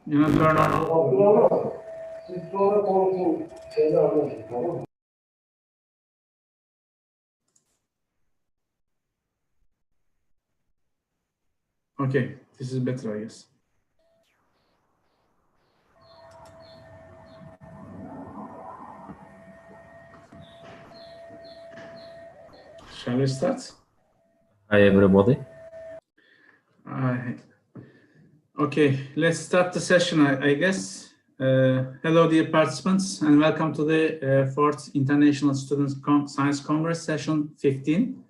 You know, turn on. Okay, this is better, I guess. Shall we start? Hi, everybody. Okay, let's start the session, I guess. Hello, dear participants, and welcome to the fourth International Students Science Congress, session 15.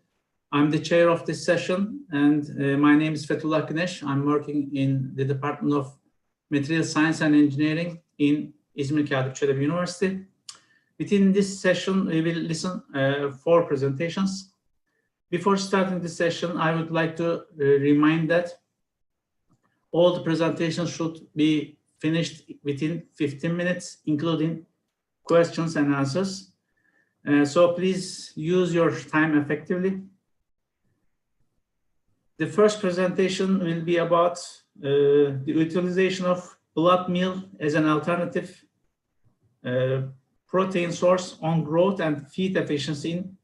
I'm the chair of this session, and my name is Fethullah Güneş. I'm working in the Department of Material Science and Engineering in İzmir Kağıtçıoğlu University. Within this session, we will listen 4 presentations. Before starting the session, I would like to remind that all the presentations should be finished within 15 minutes, including questions and answers. So please use your time effectively. The first presentation will be about the utilization of blood meal as an alternative protein source on growth and feed efficiency in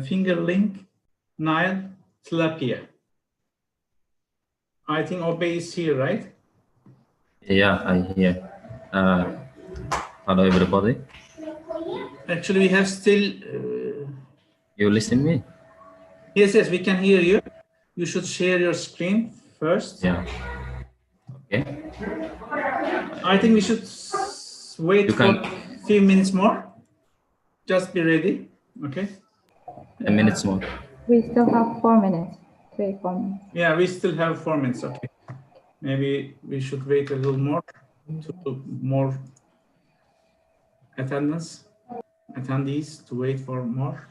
Fingerling, Nile, Tilapia. I think Obey is here, right? Yeah, I'm here. Hello, everybody. Actually, we have still... You listen me? Yes, we can hear you. You should share your screen first. Yeah. Okay. I think we should wait for a few minutes more. Just be ready, okay? 10 minutes more. We still have 4 minutes. 3, 4 minutes. Yeah, we still have 4 minutes, okay. Maybe we should wait a little more to more attendees to wait for more.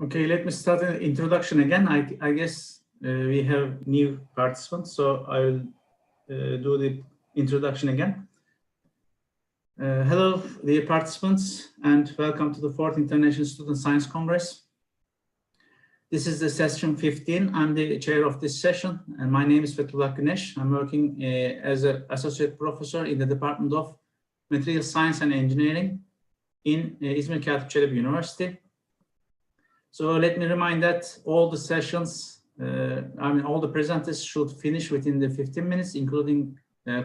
Okay, let me start an introduction again. I guess we have new participants, so I will do the introduction again. Hello, dear participants, and welcome to the 4th International Student Science Congress. This is the session 15. I'm the chair of this session, and my name is Fethullah Güneş. I'm working as an associate professor in the Department of Material Science and Engineering in İzmir Kağıtçıoğlu University. So let me remind that all the sessions, all the presenters should finish within the 15 minutes, including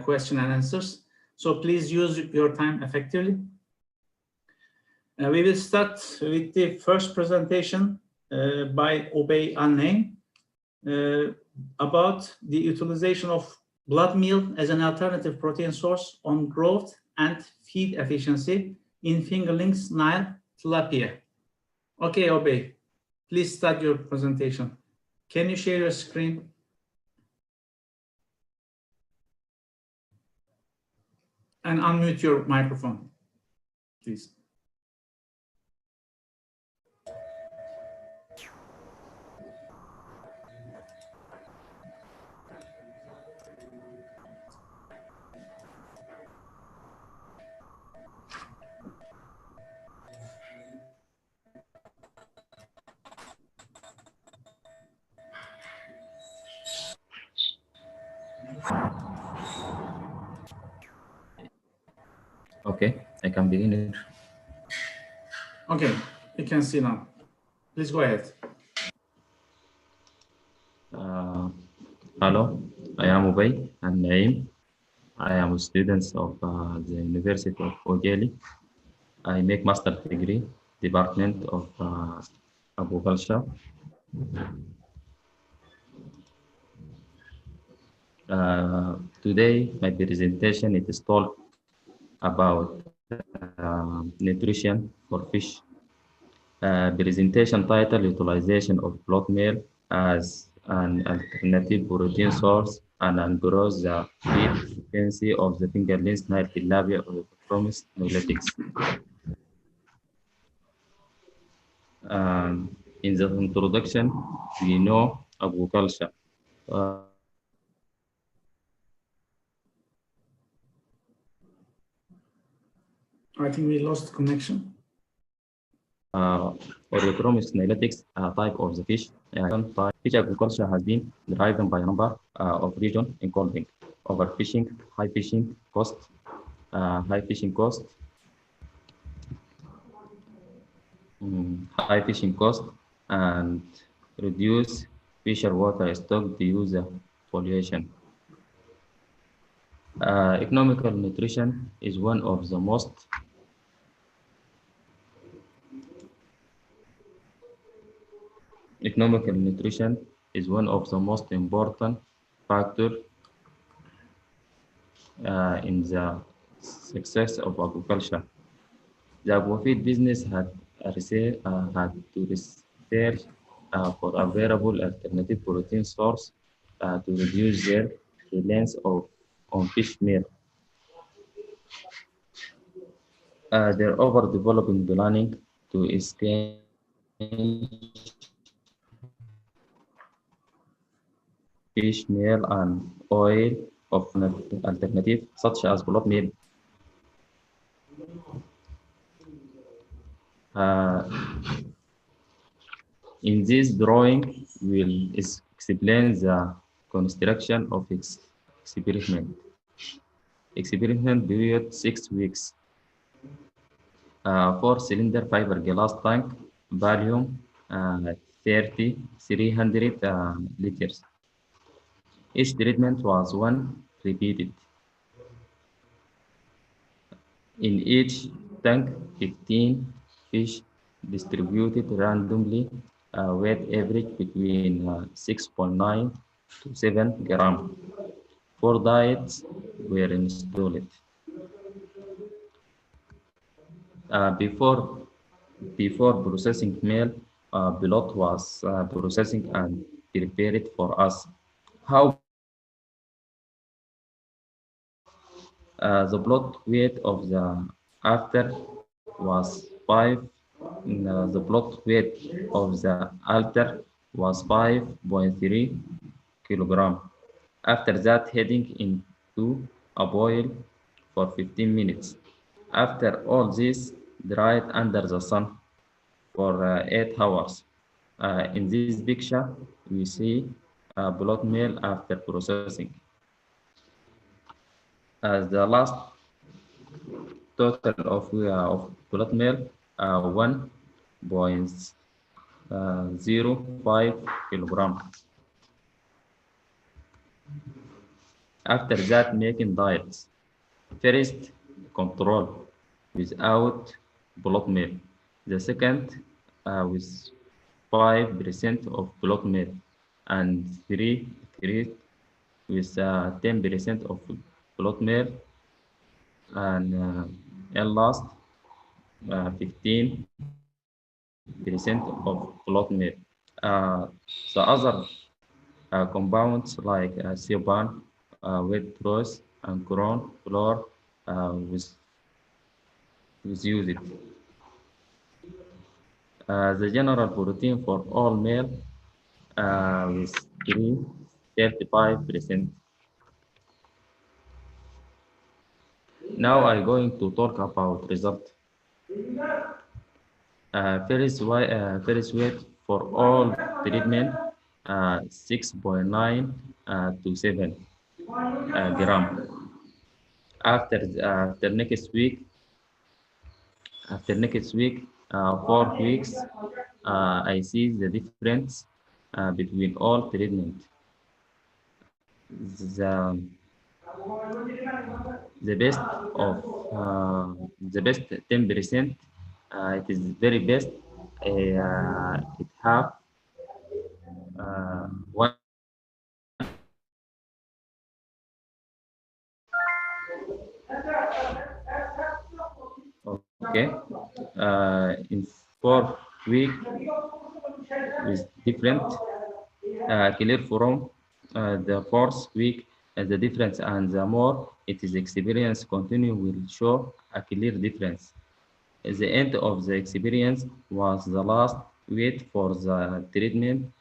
question and answers. So please use your time effectively. We will start with the first presentation by Obey Alnaeim about the utilization of blood meal as an alternative protein source on growth and feed efficiency in Fingerlings, Nile, Tilapia. Okay, Obey. Please start your presentation. Can you share your screen? And unmute your microphone, please. Okay, I can begin it. Okay, you can see now. Please go ahead. Hello, I am Alnaeim. I am a student of the University of Ogeli. I make master degree, Department of Agriculture. Today, my presentation is talk about nutrition for fish. Presentation title: Utilization of blood meal as an alternative protein source and improves the feed efficiency of the fingerlings, Nile, Tilapia, Oreochromis, niloticus. In the introduction, we know agriculture. I think we lost connection. Oreochromis niloticus, a type of the fish. Fish agriculture has been driven by a number of reasons, including overfishing, high fishing cost, high fishing cost, and reduce fisher water stock due to pollution. Economical nutrition is one of the most important factors in the success of agriculture. The aquafeed business had to research for available alternative protein source to reduce their reliance on fish meal. Their overdeveloping planning to exchange fish meal and oil of an alternative such as blood meal. In this drawing, we'll explain the construction of experiment. Experiment period 6 weeks. 4-cylinder fiberglass tank, volume 300 liters. Each treatment was repeated. In each tank, 15 fish distributed randomly, weight average between 6.9 to 7 grams. 4 diets were installed. Before processing meal, blood was processing and prepared for us. How the blood weight of the altar was 5.3 kilogram. After that, heading into a boil for 15 minutes. After all this, dried under the sun for 8 hours. In this picture, we see blood meal after processing. As the last total of blood meal, 1.05 kilogram. After that, making diets. First, control without blood meal. The second, with 5% of blood meal, and 3 with 10% of blood meal, and last 15% of blood meal. The other compounds like Sibel, wheat rose, and corn flour was used. The general protein for all meal was 35%. Now I'm going to talk about result. First weight for all treatment 6.9 to 7. gram. After next week, 4 weeks, I see the difference between all treatment. The best of the best 10%. It is very best. It have one. Okay, in 4 weeks is different, clear from the 4th week, the difference, and the more it is experience continue will show a clear difference. The end of the experience was the last weight for the treatment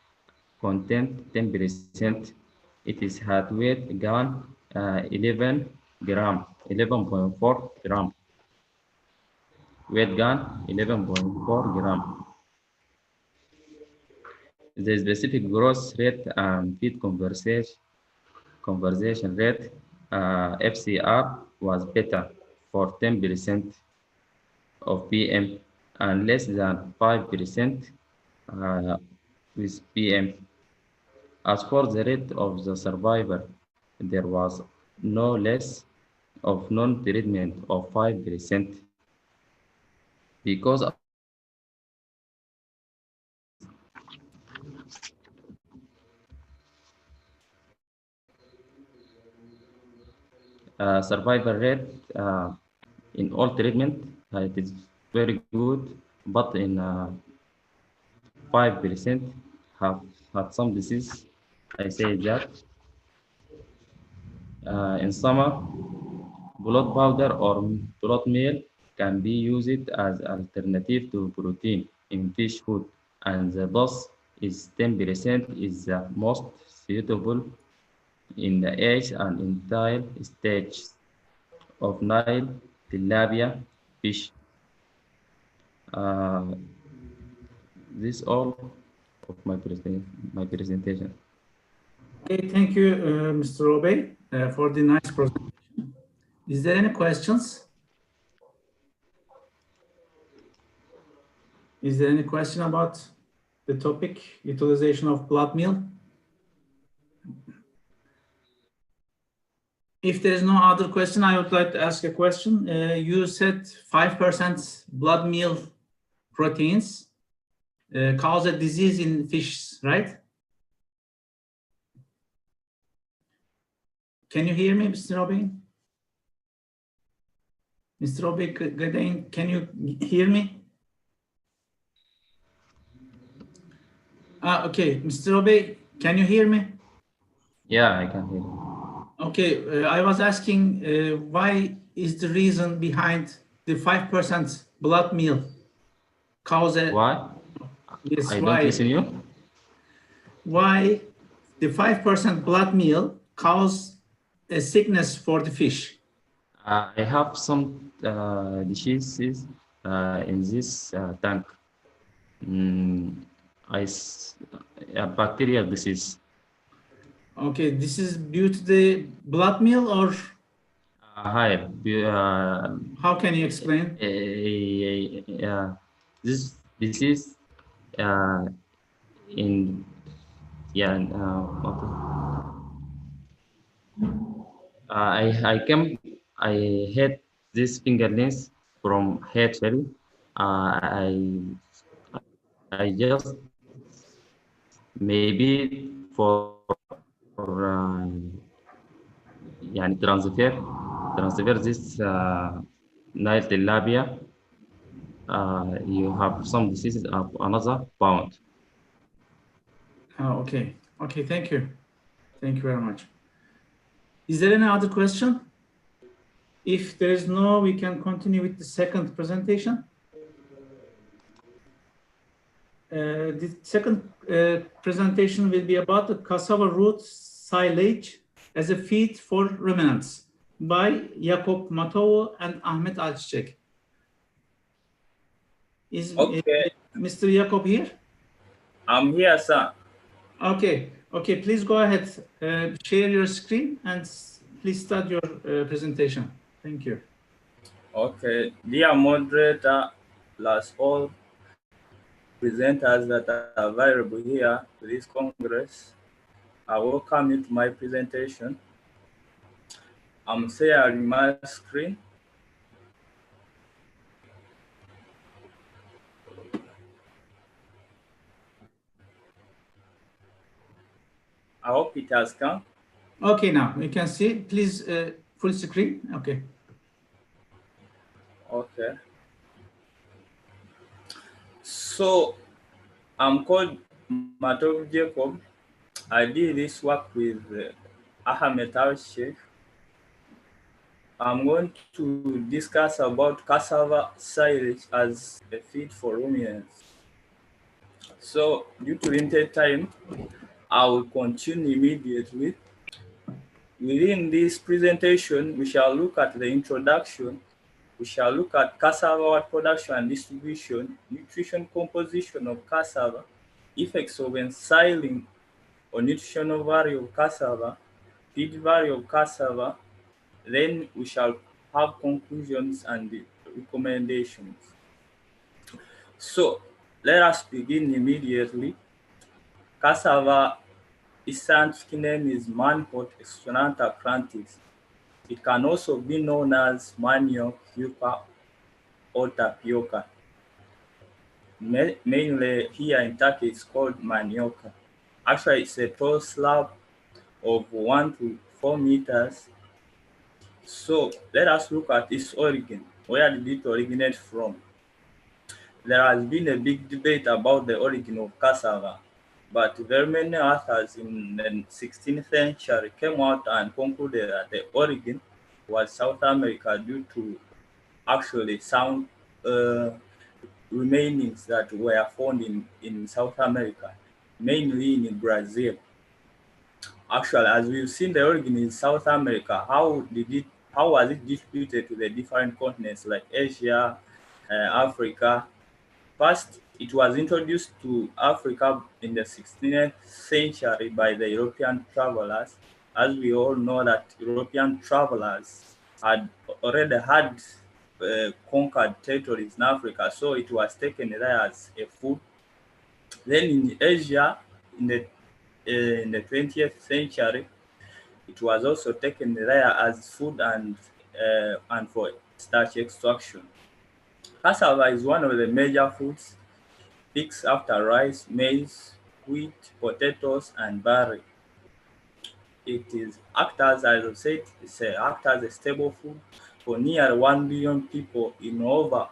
content 10%. It is had weight gone 11 gram, 11.4 gram. Weight gain 11.4 gram. The specific growth rate and feed conversion rate FCR was better for 10% of PM and less than 5% with PM. As for the rate of the survivor, there was no less of non-treatment of 5% because survival rate in all treatment it is very good, but in 5% have had some disease. I say that in summer, blood powder or blood meal can be used as alternative to protein in fish food, and the dose is 10% is the most suitable in the age and entire stage of Nile tilapia fish. This all of my presentation. Okay, thank you, Mr. Robey, for the nice presentation. Is there any questions? Is there any question about the topic, utilization of blood meal? If there is no other question, I would like to ask a question. You said 5% blood meal proteins cause a disease in fish, right? Can you hear me, Mr. Robin? Mr. Robin, can you hear me? Okay, Mr. Robin, can you hear me? Yeah, I can hear you. Okay, I was asking why is the reason behind the 5% blood meal cause a... Why? Yes, I why? don't listen to you. Why the 5% blood meal cause a sickness for the fish? I have some diseases in this tank. Bacterial disease. Okay, this is due to the blood meal or? Hi. How can you explain? This disease in I had this fingerlings from hatchery. I just maybe for transfer this Nile tilapia. You have some diseases of another pound. Oh, okay. Okay, thank you. Thank you very much. Is there any other question? If there is no, we can continue with the second presentation. The second presentation will be about the cassava root silage as a feed for ruminants by Matovu and Ahmed Alçiç. Is okay. Mr. Jakob here? I'm here, sir. Okay. Okay, please go ahead, share your screen and please start your presentation. Thank you. Okay, dear moderator, plus all presenters that are available here to this Congress, I welcome you to my presentation. I'm sharing my screen. I hope it has come. Okay, now you can see, please full screen. Okay. Okay. So I'm called Matovu Jacob. I did this work with Ahmed Alçiç. I'm going to discuss about cassava silage as a feed for ruminants. So due to limited time, I will continue immediately. Within this presentation, we shall look at the introduction. We shall look at cassava production and distribution, nutrition composition of cassava, effects of ensiling or nutritional value of cassava, feed value of cassava. Then we shall have conclusions and recommendations. So let us begin immediately. Cassava, its scientific name is Manihot extonanta crantis. It can also be known as manioc, yuca, or tapioca. Mainly here in Turkey, it's called manioca. Actually, it's a tall slab of 1 to 4 meters. So let us look at its origin. Where did it originate from? There has been a big debate about the origin of cassava, but very many authors in the 16th century came out and concluded that the origin was South America due to actually some remainings that were found in South America, mainly in Brazil. Actually, as we've seen the origin in South America, how was it distributed to the different continents like Asia, Africa? First, it was introduced to Africa in the 16th century by the European travelers. As we all know that European travelers had already had conquered territories in Africa, so it was taken there as a food. Then in Asia, in the 20th century, it was also taken there as food and for starch extraction. Cassava is one of the major foods, peaks after rice, maize, wheat, potatoes, and barley. It is acts as I said, acts as a staple food for near 1 billion people in over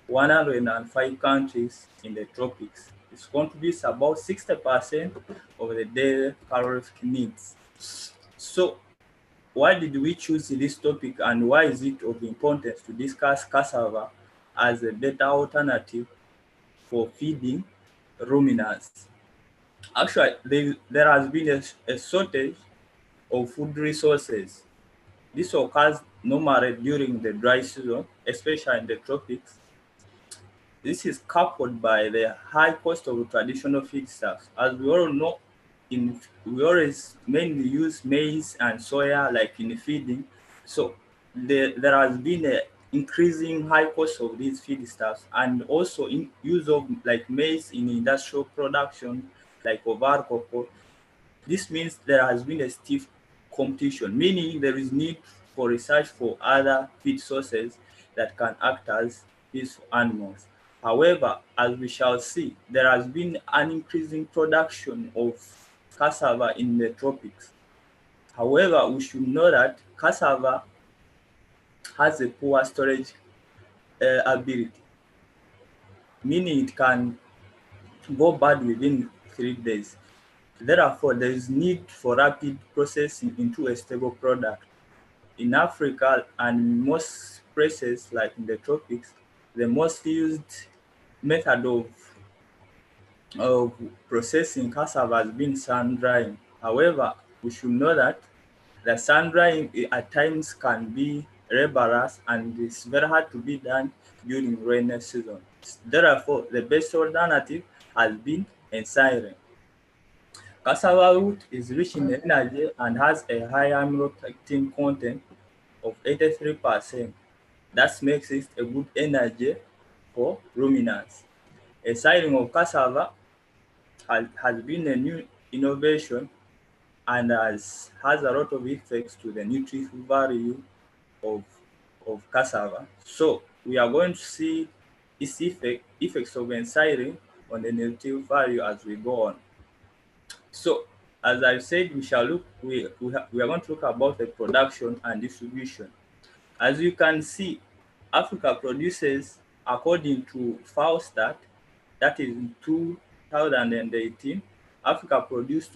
105 countries in the tropics. It contributes about 60% of the daily calorific needs. So, why did we choose this topic and why is it of importance to discuss cassava as a better alternative for feeding ruminants? Actually, there has been a shortage of food resources. This occurs normally during the dry season, especially in the tropics. This is coupled by the high cost of traditional feedstuffs. As we all know, we always mainly use maize and soya like in feeding. So there has been an increasing high cost of these feedstuffs and also in use of like maize in industrial production like ovar cocoa. This means there has been a stiff competition, meaning there is need for research for other feed sources that can act as feeds for animals. However, as we shall see, there has been an increasing production of cassava in the tropics. However, we should know that cassava has a poor storage ability, meaning it can go bad within 3 days. Therefore, there is need for rapid processing into a stable product. In Africa and most places like in the tropics, the most used method of processing cassava has been sun drying. However, we should know that the sun drying at times can be laborious and it's very hard to be done during rainy season. Therefore, the best alternative has been ensiling. Cassava root is rich in energy and has a high amylopectin content of 83%. That makes it a good energy for ruminants. A siding of cassava has been a new innovation and has a lot of effects to the nutritional value of cassava. So we are going to see its effects of ensiring on the nutritive value as we go on. So as I said, we are going to look about the production and distribution. As you can see, Africa produces, according to FAO-Stat, that is in 2018, Africa produced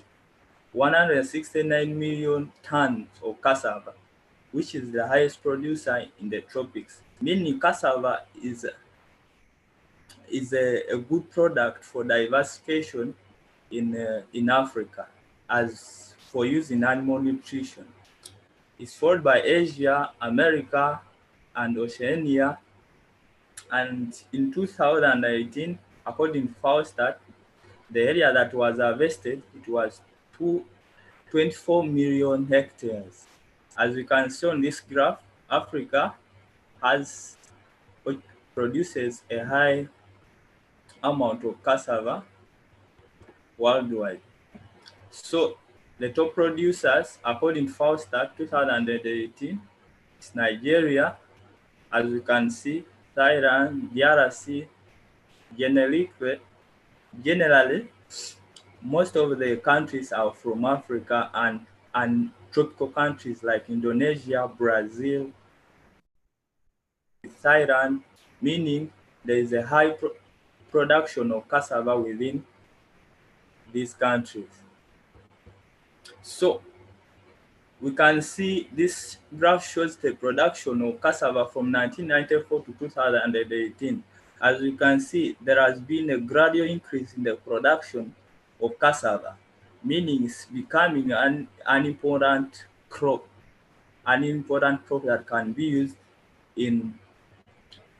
169 million tons of cassava, which is the highest producer in the tropics. Meaning cassava is a good product for diversification in Africa as for use in animal nutrition. It's followed by Asia, America, and Oceania. And in 2018, according to FAO-Stat, the area that was harvested, it was 24 million hectares. As you can see on this graph, Africa produces a high amount of cassava worldwide. So the top producers, according to FAO-Stat 2018, is Nigeria, as you can see, Thailand, DRC. Generally, most of the countries are from Africa and tropical countries like Indonesia, Brazil, Thailand, meaning there is a high production of cassava within these countries. So we can see this graph shows the production of cassava from 1994 to 2018. As you can see, there has been a gradual increase in the production of cassava, meaning it's becoming an important crop that can be used in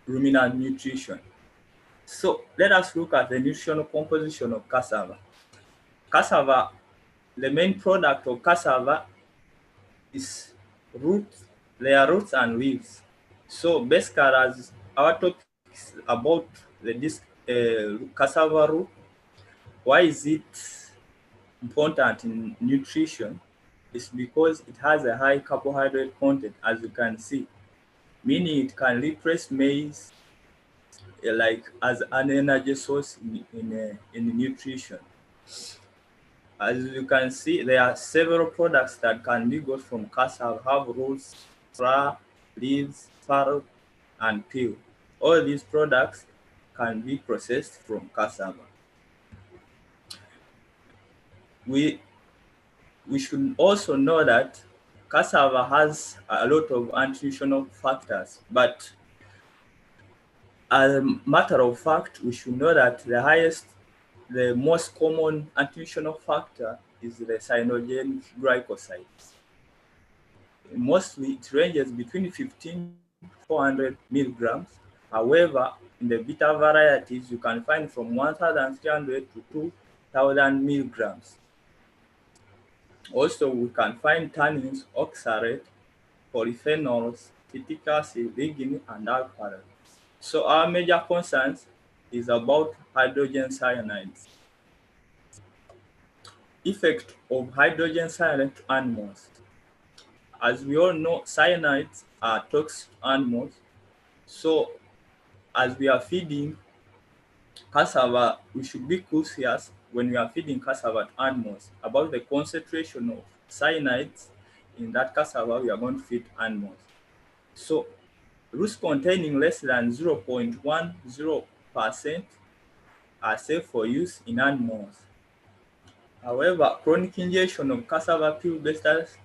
ruminant nutrition. So let us look at the nutritional composition of cassava. Cassava, the main product of cassava is roots, their roots and leaves. So basically, as our topic is about this cassava root, why is it important in nutrition? It's because it has a high carbohydrate content, as you can see, meaning it can replace maize like as an energy source in nutrition. As you can see, there are several products that can be got from cassava, have roots, flour, leaves, pulp, and peel. All these products can be processed from cassava. We should also know that cassava has a lot of nutritional factors, but as a matter of fact, we should know that the most common nutritional factor is the cyanogenic glycosides. Mostly it ranges between 15 to 400 milligrams. However, in the beta varieties, you can find from 1,300 to 2,000 milligrams. Also, we can find tannins, oxalate, polyphenols, citric acid, lignin, and alkali. So our major concerns is about hydrogen cyanides. Effect of hydrogen cyanide to animals. As we all know, cyanides are toxic to animals. So as we are feeding cassava, we should be cautious when we are feeding cassava to animals about the concentration of cyanides in that cassava we are going to feed animals. So roots containing less than 0.10% are safe for use in animals. However, chronic ingestion of cassava peel besters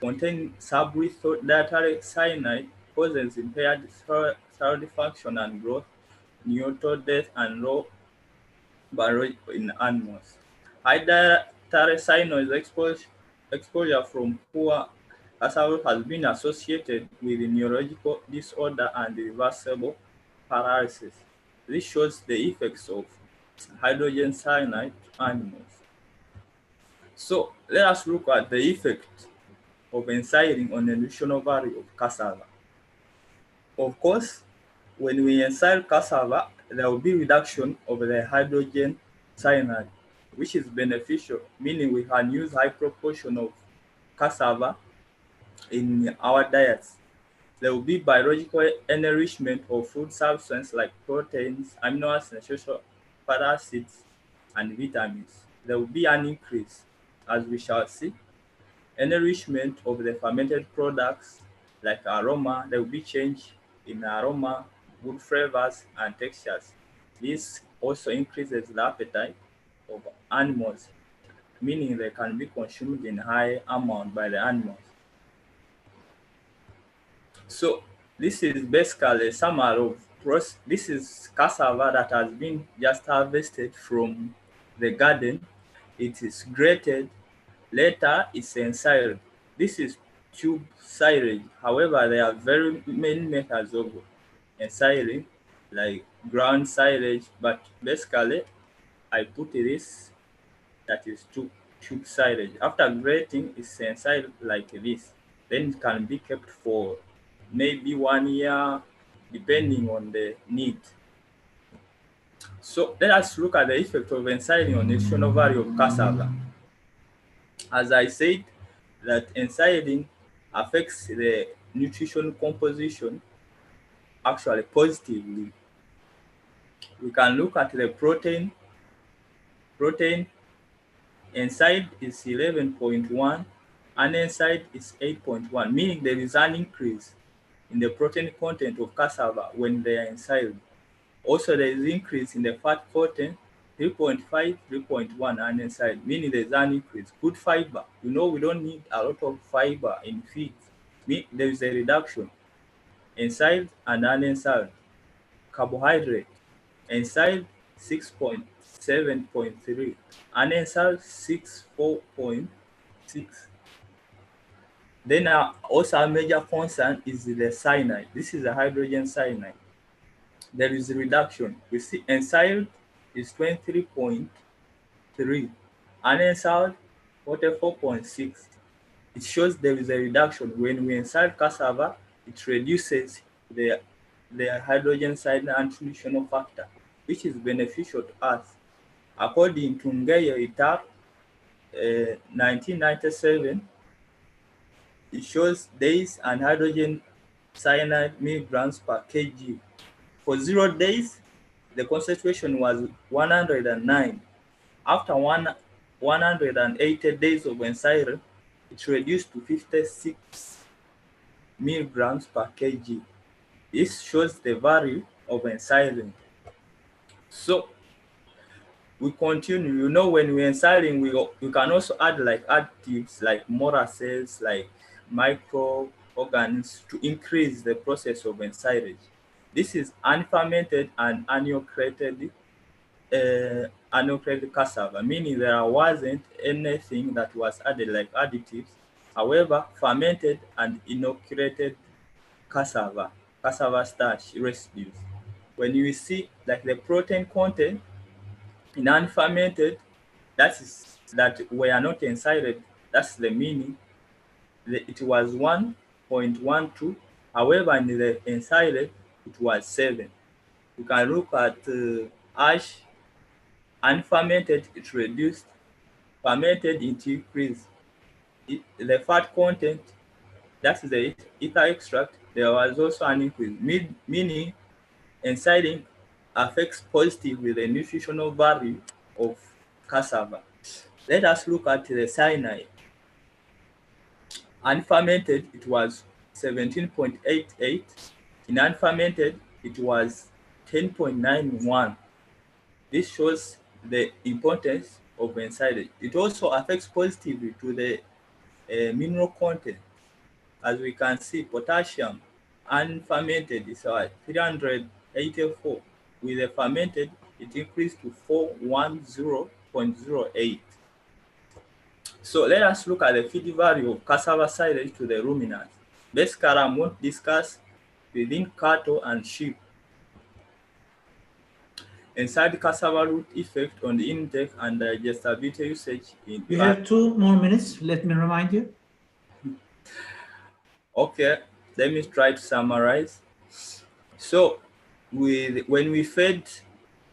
containing sublethal dietary cyanide causes impaired thyroid function and growth, neonatal death, and low biology in animals. High dietary cyanide exposure from poor cassava has been associated with neurological disorder and irreversible paralysis. This shows the effects of hydrogen cyanide to animals. So let us look at the effect of ensiling on the nutritional value of cassava. Of course, when we ensile cassava, there will be reduction of the hydrogen cyanide, which is beneficial, meaning we can use high proportion of cassava in our diets. There will be biological enrichment of food substances like proteins, amino acids, essential fatty acids, and vitamins. There will be an increase, as we shall see, enrichment of the fermented products like aroma. There will be change in aroma, good flavors, and textures. This also increases the appetite of animals, meaning they can be consumed in high amount by the animals. So this is basically a summary of this is cassava that has been just harvested from the garden. It is grated, later it's ensiled. This is tube silage. However, there are very many methods of ensiling, like ground silage, but basically I put this that is tube silage. After grating, it's ensiled like this. Then it can be kept for maybe 1 year, depending on the need. So let us look at the effect of ensiling on the nutritional value of cassava. As I said, that ensiling affects the nutrition composition actually positively. We can look at the protein. Protein inside is 11.1, and inside is 8.1, meaning there is an increase in the protein content of cassava when they are ensiled. Also, there is increase in the fat content, 3.5, 3.1 and inside, meaning there's an increase. Good fiber. We know we don't need a lot of fiber in feeds. There is a reduction. Inside and uninside. Carbohydrate. Inside 6.7.3. Uninside 6.4.6. Then also a major concern is the cyanide. This is a hydrogen cyanide. There is a reduction. We see inside is 23.3, uninside 44.6. It shows there is a reduction. When we inside cassava, it reduces the hydrogen cyanide and nutritional factor, which is beneficial to us. According to Ngeye et al. 1997, it shows days and hydrogen cyanide milligrams per kg. For 0 days, the concentration was 109. After 180 days of ensiling, it reduced to 56 milligrams per kg. This shows the value of ensiling. So we continue. You know, when we're ensiling, we can also add like additives like molasses, like microorganisms to increase the process of ensilage. This is unfermented and uninoculated cassava, meaning there wasn't anything that was added like additives. However, fermented and inoculated cassava starch residues. When you see like the protein content in unfermented, that were not ensiled, that's the meaning. It was 1.12. However, in the ensiled, it was 7. You can look at ash, unfermented, it reduced, fermented, it increased. The fat content, that is the ether extract, there was also an increase, meaning ensiling affects positively the nutritional value of cassava. Let us look at the cyanide. Unfermented, it was 17.88. In unfermented, it was 10.91. This shows the importance of ensilage. It also affects positively to the mineral content. As we can see, potassium unfermented is 384. With the fermented, it increased to 410.08. So let us look at the feed value of cassava silage to the ruminants. Basically, I'm going to discuss within cattle and sheep. inside cassava root effect on the intake and digestibility usage in You have 2 more minutes. Let me remind you. Okay, let me try to summarize. So when we fed,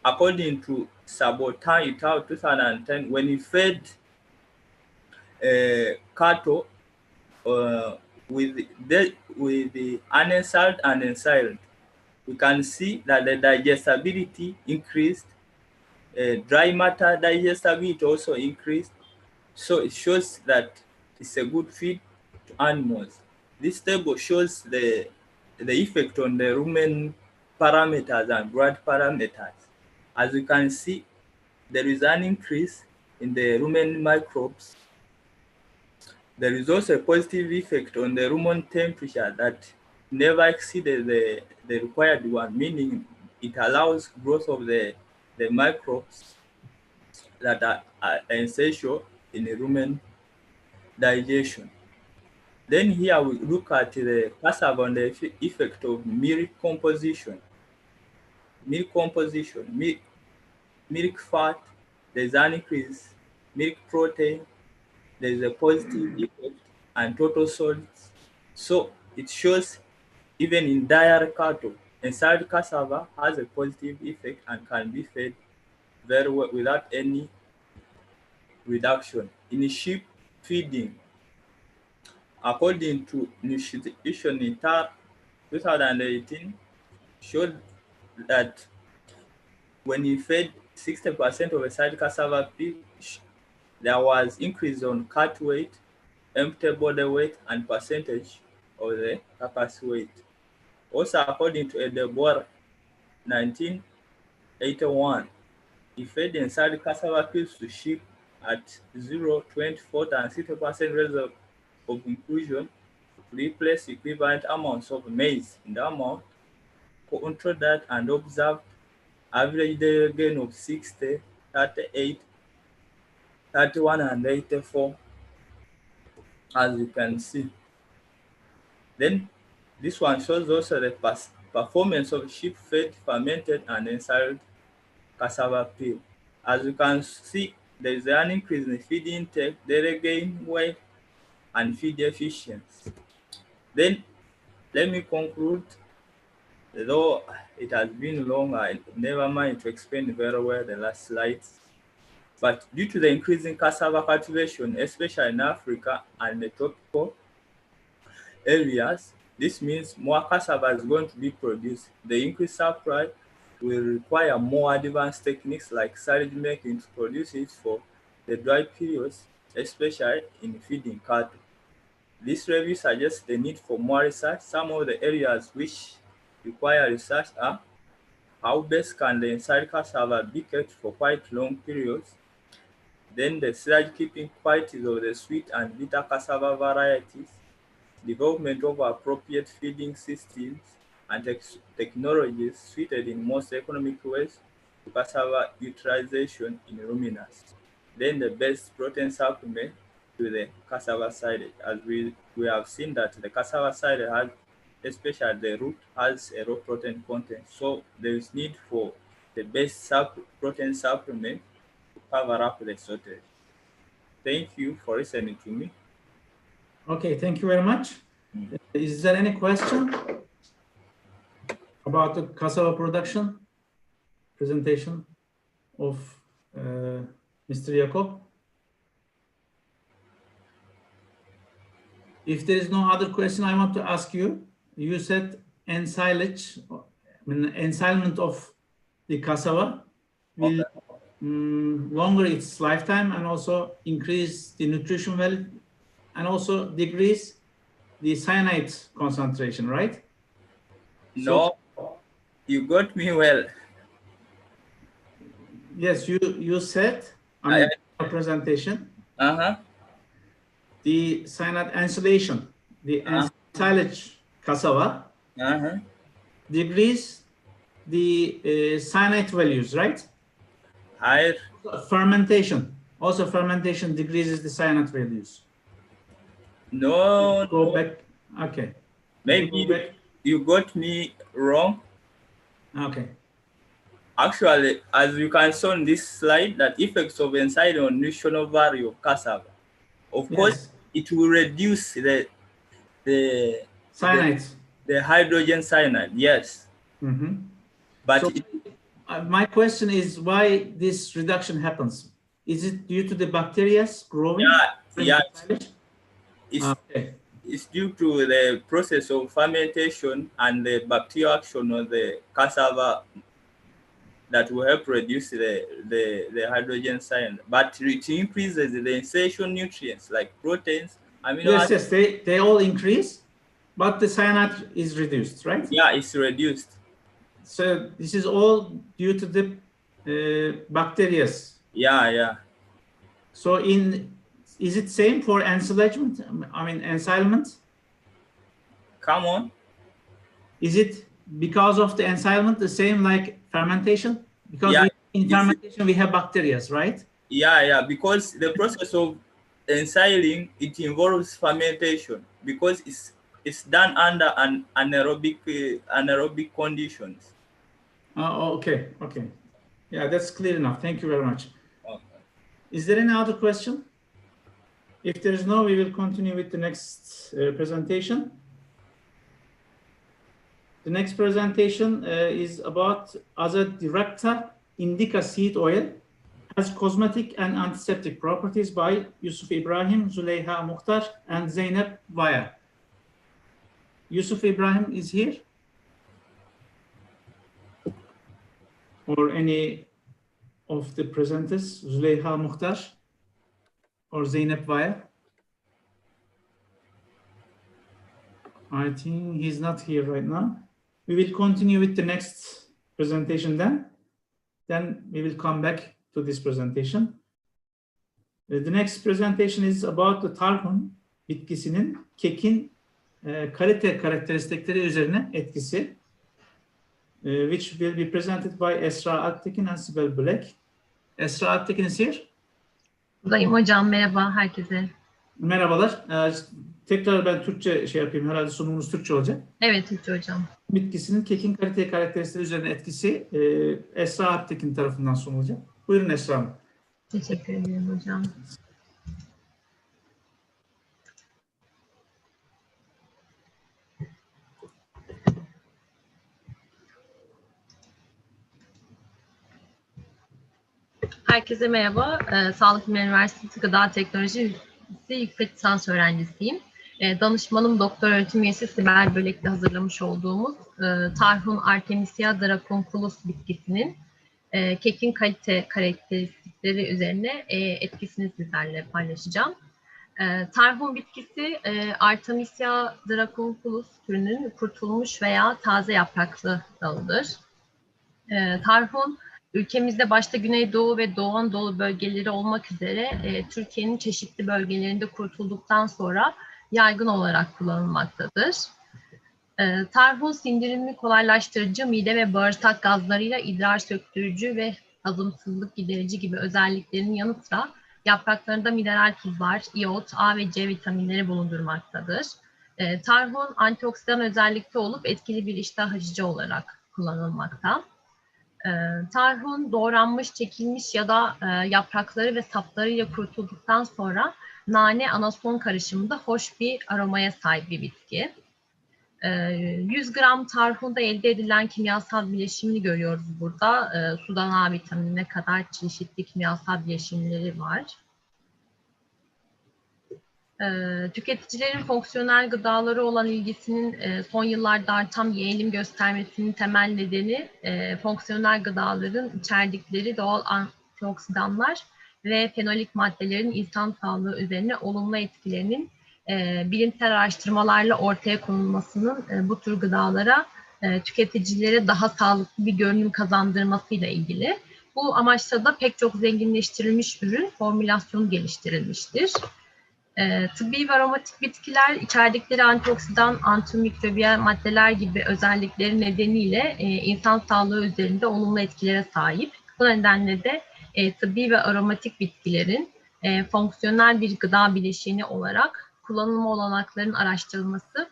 according to Sabotan et al. 2010, when we fed cattle with the unensiled and ensiled, we can see that the digestibility increased, dry matter digestibility also increased. So it shows that it's a good feed to animals. This table shows the effect on the rumen parameters and blood parameters. As you can see, there is an increase in the rumen microbes. There is also a positive effect on the rumen temperature that never exceeded the required one, meaning it allows growth of the microbes that are essential in the rumen digestion. Then here we look at the cassava and the effect of milk composition. Milk composition, milk fat, there's an increase, milk protein, there's a positive effect, and total solids. So it shows even in dairy cattle, inside cassava has a positive effect and can be fed very well without any reduction. In sheep feeding, according to Nutrition in 2018, showed that when you fed 60% of a side cassava fish, there was increase on cut weight, empty body weight, and percentage of the carcass weight. Also, according to Edebor 1981, he fed inside cassava fields to sheep at 0, 24, and 60% rates of inclusion to replace equivalent amounts of maize in the amount, control that, and observed average daily gain of 60, 38, 31, and 84, as you can see. Then this one shows also the performance of sheep-fed, fermented, and ensiled cassava peel. As you can see, there is an increase in feed intake, daily gain weight, and feed efficiency. Then let me conclude. Though it has been long, I never mind to explain very well the last slides. But due to the increasing cassava cultivation, especially in Africa and the tropical areas, this means more cassava is going to be produced. The increased supply will require more advanced techniques like silage making to produce it for the dry periods, especially in feeding cattle. This review suggests the need for more research. Some of the areas which require research are how best can the inside cassava be kept for quite long periods, then the silage keeping qualities of the sweet and bitter cassava varieties, development of appropriate feeding systems and technologies suited in most economic ways to cassava utilization in ruminants, then the best protein supplement to the cassava silage. As we have seen that the cassava silage has, especially the root, has a low protein content. So there is need for the best protein supplement to cover up the shortage. Thank you for listening to me. Okay, thank you very much. Is there any question about the cassava production presentation of Mr. Jacob? If there is no other question, I want to ask you. You said ensilage, ensilement of the cassava will longer its lifetime and also increase the nutrition value and also decrease the cyanide concentration, right? No, so, you got me well. Yes, you said on your presentation. The cyanide ensilation, the ensilage cassava decrease the cyanide values, right? Higher. Fermentation. Also fermentation decreases the cyanide values. No. Go back. Okay. Maybe you got me wrong. Okay. Actually, as you can see on this slide, that effects of enzyme on nutritional value of cassava. Of course, it will reduce the cyanide. The hydrogen cyanide, yes. Mm-hmm. But so, my question is why this reduction happens? Is it due to the bacteria growing? Yeah. It's due to the process of fermentation and the bacterial action of the cassava that will help reduce the hydrogen cyanide. But it increases the essential nutrients like proteins, amino acids. Yes, they all increase, but the cyanide is reduced, right? Yeah, it's reduced. So this is all due to the bacteria. Yeah. So is it same for ensilagement? I mean ensilement? Come on. Is it because of the ensilement the same like fermentation? Because in fermentation we have bacteria, right? Yeah. Because the process of ensiling, it involves fermentation because it's done under an anaerobic conditions. Okay. Yeah, that's clear enough. Thank you very much. Okay. Is there any other question? If there is no, we will continue with the next presentation. The next presentation is about Aza directa indica seed oil has cosmetic and antiseptic properties by Yusuf Ibrahim, Zuleyha Mukhtar, and Zeynep Vaya. Yusuf Ibrahim is here? Or any of the presenters, Zuleyha Mukhtar or Zeynep Vaya? I think he's not here right now. We will continue with the next presentation then. Then we will come back to this presentation. The next presentation is about the Tarhun, Bitkisinin, Kekin, Kalite Karakteristikleri Üzerine, Etkisi, which will be presented by Esra, Alptekin and Sibel Black. Esra, Alptekin is here. Buradayım hocam, merhaba herkese. Merhabalar. Tekrar ben Türkçe yapayım. Herhalde sunumunuz Türkçe olacak. Evet, Türkçe hocam. Bitkisinin Kekin kalite karakteristikleri üzerine etkisi Esra Alptekin tarafından sunulacak. Buyurun Esra Hanım. Teşekkür ederim hocam. Herkese merhaba. Sağlık Bilimleri Üniversitesi Gıda Teknolojisi Yüksek Lisans öğrencisiyim. Danışmanım doktor öğretim üyesi Sibel Bölek'le hazırlamış olduğumuz Tarhun Artemisia dracunculus bitkisinin Kekin kalite karakteristikleri üzerine etkisini sizlerle paylaşacağım. Tarhun bitkisi Artemisia dracunculus türünün kurutulmuş veya taze yapraklı dalıdır. Tarhun ülkemizde başta Güneydoğu ve Doğu Anadolu bölgeleri olmak üzere Türkiye'nin çeşitli bölgelerinde kurutulduktan sonra yaygın olarak kullanılmaktadır. Tarhun sindirimini kolaylaştırıcı, mide ve bağırsak gazlarıyla idrar söktürücü ve hazımsızlık giderici gibi özelliklerinin yanı sıra yapraklarında mineral tuzlar, iot, A ve C vitaminleri bulundurmaktadır. Tarhun antioksidan özellikte olup etkili bir iştah açıcı olarak kullanılmakta. Tarhun doğranmış, çekilmiş ya da yaprakları ve saplarıyla kurutulduktan sonra nane anason karışımında hoş bir aromaya sahip bir bitki. 100 gram tarhunda elde edilen kimyasal bileşimini görüyoruz burada. Sudan A vitaminine kadar çeşitli kimyasal bileşimleri var. Tüketicilerin fonksiyonel gıdaları olan ilgisinin son yıllarda artan bir eğilim göstermesinin temel nedeni fonksiyonel gıdaların içerdikleri doğal antioksidanlar ve fenolik maddelerin insan sağlığı üzerine olumlu etkilerinin bilimsel araştırmalarla ortaya konulmasının bu tür gıdalara tüketicilere daha sağlıklı bir görünüm kazandırmasıyla ilgili. Bu amaçla da pek çok zenginleştirilmiş ürün formülasyonu geliştirilmiştir. Tıbbi ve aromatik bitkiler içerdikleri antioksidan, antimikrobiyal maddeler gibi özellikleri nedeniyle insan sağlığı üzerinde olumlu etkilere sahip. Bu nedenle de tıbbi ve aromatik bitkilerin fonksiyonel bir gıda bileşiğini olarak kullanılma olanaklarının araştırılması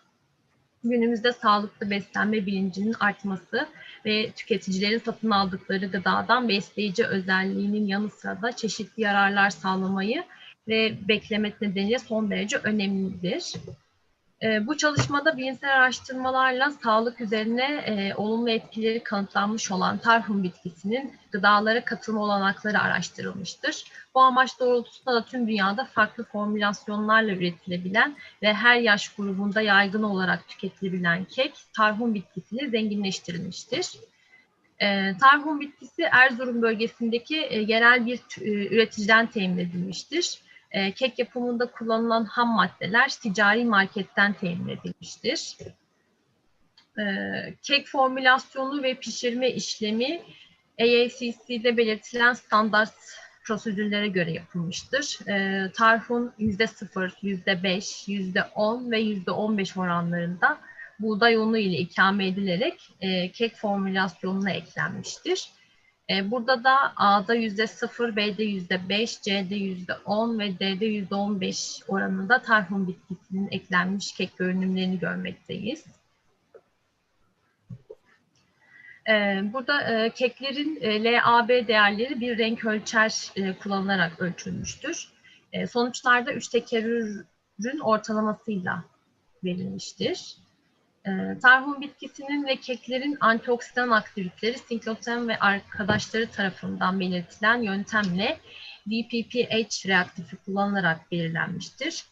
günümüzde sağlıklı beslenme bilincinin artması ve tüketicilerin satın aldıkları gıdadan besleyici özelliğinin yanı sıra da çeşitli yararlar sağlamayı ve beklemek nedeniyle son derece önemlidir. Bu çalışmada bilimsel araştırmalarla sağlık üzerine olumlu etkileri kanıtlanmış olan Tarhun bitkisinin gıdalara katılma olanakları araştırılmıştır. Bu amaç doğrultusunda da tüm dünyada farklı formülasyonlarla üretilebilen ve her yaş grubunda yaygın olarak tüketilebilen kek, Tarhun bitkisiyle zenginleştirilmiştir. Tarhun bitkisi Erzurum bölgesindeki yerel bir üreticiden temin edilmiştir. Kek yapımında kullanılan ham maddeler ticari marketten temin edilmiştir. Kek formülasyonu ve pişirme işlemi ISSC'de belirtilen standart prosedürlere göre yapılmıştır. Tarhun %0, %5, %10 ve %15 oranlarında buğday unu ile ikame edilerek kek formülasyonuna eklenmiştir. Burada da A'da %0, B'de %5, C'de %10 ve D'de %15 oranında Tarhun bitkisinin eklenmiş kek görünümlerini görmekteyiz. Burada keklerin LAB değerleri bir renk ölçer kullanılarak ölçülmüştür. Sonuçlarda 3 tekerrürün ortalamasıyla verilmiştir. Tarhun bitkisinin ve keklerin antioksidan aktiviteleri sinklosen ve arkadaşları tarafından belirtilen yöntemle DPPH reaktifi kullanılarak belirlenmiştir.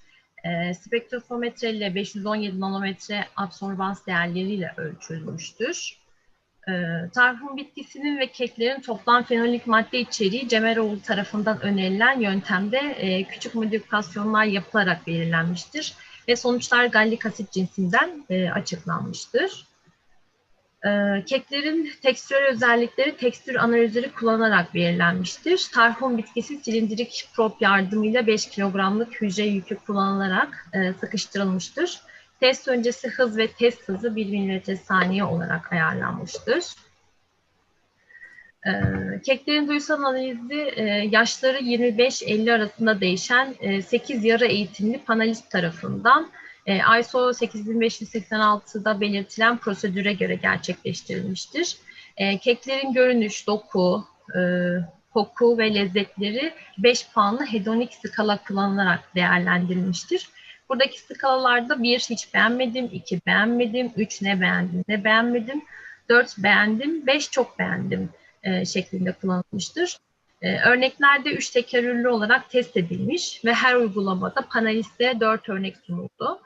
Spektrofometre ile 517 nanometre absorbans değerleriyle ölçülmüştür. Tarhun bitkisinin ve keklerin toplam fenolik madde içeriği Cemeroğlu tarafından önerilen yöntemde küçük modifikasyonlar yapılarak belirlenmiştir ve sonuçlar gallik asit cinsinden açıklanmıştır. Keklerin tekstürel özellikleri tekstür analizleri kullanarak belirlenmiştir. Tarhun bitkisi silindirik prop yardımıyla 5 kilogramlık hücre yükü kullanılarak sıkıştırılmıştır. Test öncesi hız ve test hızı 1 milimetre/saniye olarak ayarlanmıştır. Keklerin duysal analizi yaşları 25-50 arasında değişen 8 yarı eğitimli panelist tarafından ISO 8586'da belirtilen prosedüre göre gerçekleştirilmiştir. Keklerin görünüş, doku, koku ve lezzetleri 5 puanlı hedonik skala kullanılarak değerlendirilmiştir. Buradaki skalalarda 1 hiç beğenmedim, 2 beğenmedim, 3 ne beğendim, ne beğenmedim, 4 beğendim, 5 çok beğendim şeklinde kullanılmıştır. Örneklerde 3 tekerrürlü olarak test edilmiş ve her uygulamada panelistlere 4 örnek sunuldu.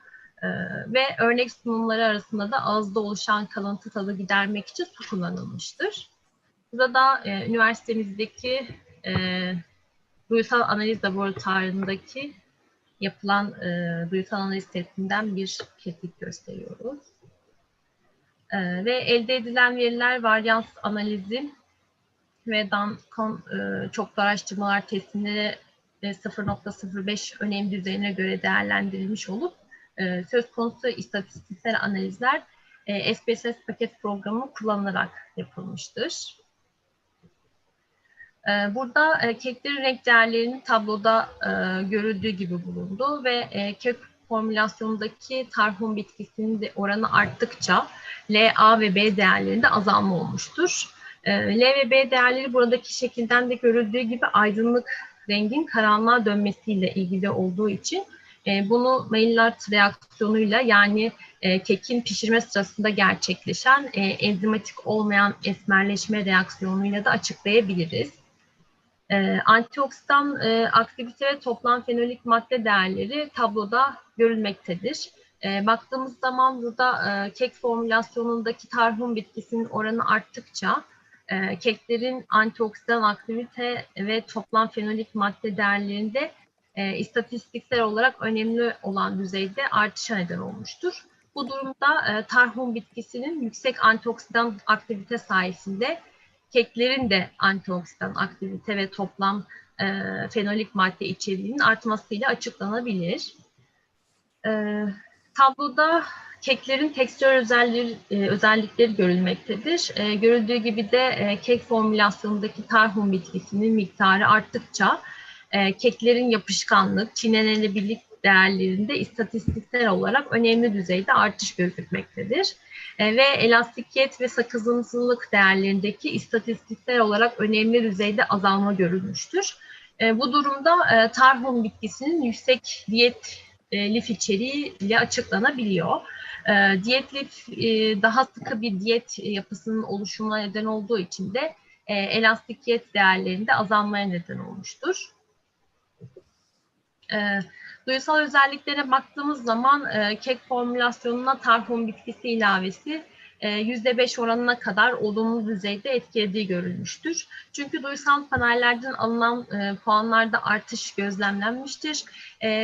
Ve örnek sunumları arasında da ağızda oluşan kalıntı tadı gidermek için su kullanılmıştır. Burada da üniversitemizdeki duysal analiz laboratuvarındaki yapılan duysal analiz testinden bir kesit gösteriyoruz. Ve elde edilen veriler varyans analizi ve Dancon çoklu araştırmalar testinde 0.05 önem düzeyine göre değerlendirilmiş olup söz konusu istatistiksel analizler SPSS paket programı kullanılarak yapılmıştır. Burada keklerin renk değerlerinin tabloda görüldüğü gibi bulundu ve kek formülasyonundaki tarhun bitkisinin de oranı arttıkça L, A ve B değerlerinde azalma olmuştur. L ve B değerleri buradaki şekilden de görüldüğü gibi aydınlık rengin karanlığa dönmesiyle ilgili olduğu için bunu Maillard reaksiyonuyla yani kekin pişirme sırasında gerçekleşen enzimatik olmayan esmerleşme reaksiyonuyla da açıklayabiliriz. Antioksidan aktivite ve toplam fenolik madde değerleri tabloda görülmektedir. Baktığımız zaman burada kek formülasyonundaki tarhun bitkisinin oranı arttıkça keklerin antioksidan aktivite ve toplam fenolik madde değerlerinde istatistiksel olarak önemli olan düzeyde artışa neden olmuştur. Bu durumda tarhun bitkisinin yüksek antioksidan aktivite sayesinde keklerin de antioksidan aktivite ve toplam fenolik madde içeriğinin artmasıyla açıklanabilir. Tabloda keklerin tekstürel özellikleri görülmektedir. Görüldüğü gibi de kek formülasyonundaki tarhun bitkisinin miktarı arttıkça keklerin yapışkanlık, çiğnenebilirlik değerlerinde istatistiksel olarak önemli düzeyde artış gözükmektedir. Ve elastikiyet ve sakızımsızlık değerlerindeki istatistiksel olarak önemli düzeyde azalma görülmüştür. Bu durumda Tarhun bitkisinin yüksek diyet lif içeriği ile açıklanabiliyor. Diyet lif daha sıkı bir diyet yapısının oluşumuna neden olduğu için de elastikiyet değerlerinde azalmaya neden olmuştur. Duysal özelliklere baktığımız zaman kek formülasyonuna Tarhun bitkisi ilavesi %5 oranına kadar olumlu düzeyde etkilediği görülmüştür. Çünkü duysal panellerden alınan puanlarda artış gözlemlenmiştir.